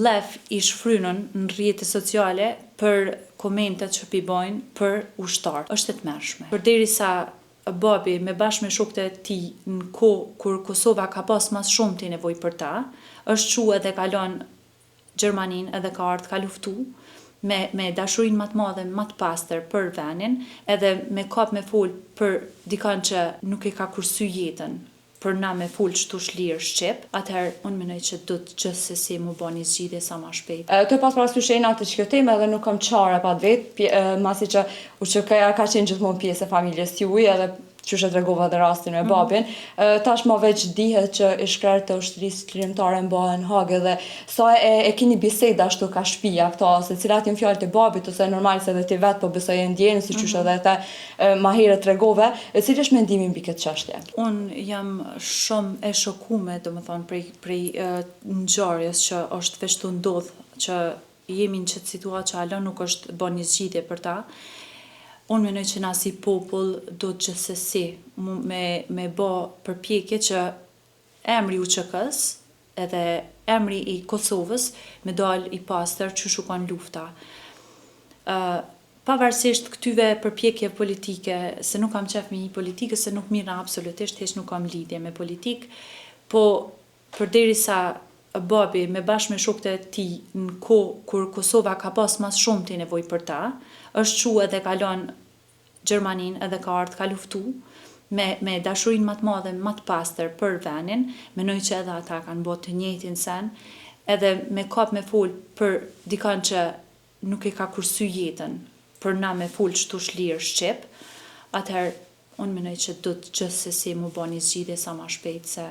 mlef i shfrynën në rrjetet sociale për komentet që bojnë për ushtarët. Është e tmerrshme. Përderisa babi me bashkë me shokët e tij në kohë kur Kosova ka pas mas shumti nevojë për ta, është çu edhe ka lënë Gjermaninë edhe ka ardhur ka luftu me dashurinë më të madhe, më të pastër për vendin, edhe me kap me fol për dikon që nuk e ka kursy jetën për na me fol çtu shlirë shqip, atëherë unë mendoj që do të gjithsesi mu bë një zgjidhje sa më shpejt. Të pas parasysh e natë që kjo temë edhe nuk kam çare pa vetë, masi që UÇK-ja ka qenë gjithmonë pjesë e familjes juaj edhe qysh e tregova edhe rastin me babin. Tash më veç dihet që i shkret të ushtrisë krijimtare mbahen në Hagë dhe sa e keni biseda ashtu ka shtëpia këto, se cilat janë fjalët e babit ose normal se edhe ti vet po besoj e ndjen si qysh edhe ata më herët tregove, cili është mendimi mbi këtë çështje? Unë jam shumë e shokuar, domethënë prej ngjarjes që është veç të ndodh që jemi në çet situatë që hala nuk është bën një zgjidhje për ta. Unë mendoj që na si popull do të gjithsesi me bë përpjekje që emri i UÇK-s edhe emri i Kosovës me dal i pastër që shukon lufta. Pavarësisht këtyve përpjekje politike, se nuk kam qef me një politikë, se nuk mirë absolutisht, hiç nuk kam lidhje me politikë, po përderisa babi me bashkë me shokët e tij në kohë kur Kosova ka pas mas shumti nevojë për ta, është çu edhe ka lënë Gjermaninë edhe ka ardhur ka luftu me dashurinë më të madhe, më të pastër për vendin, mendoj që edhe ata kanë bërë të njëjtin sen, edhe me kap me fol për dikon që nuk e ka kursy jetën për na me fol çtu shlirë shqip, atëherë unë mendoj që do të gjithsesi mu bë një zgjidhje sa më shpejt se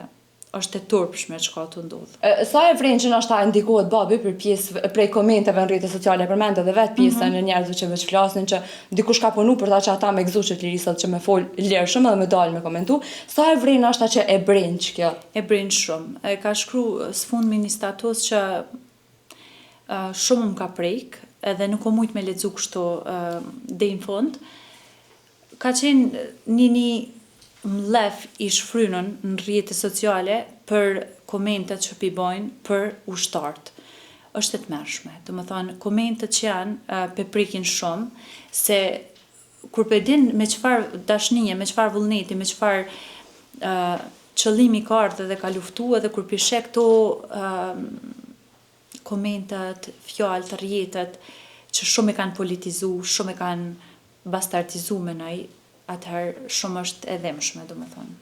është e turpshme çka të ndodh. Sa e vren që ndoshta ndikohet babi për pjesë prej komenteve në rrjetet sociale përmend edhe vetë pjesën e njerëzve që veç flasin që dikush ka punu për ta që ata me gëzu që lirisat që me fol lirshëm edhe me dal me komentu. Sa e vren ndoshta që e brenç kjo? E brenç shumë. E ka shkruar sfundmi një status që shumë më ka prek, edhe nuk o mujt me lexu kështu deri në fund. Ka qenë një mlef i shfrynën në rrjetet sociale për komentet që bojnë për ushtarët. Është e tmerrshme. Domethënë komentet që janë prekin shumë se kur din me çfarë dashnie, me çfarë vullneti, me çfarë qëllimi ka ardhur dhe ka luftuar edhe kur sheh këto komentet, fjalë të rrjetet që shumë e kanë politizuar, shumë e kanë bastardizuar menoj, atëherë shumë është e dhëmshme, domethënë.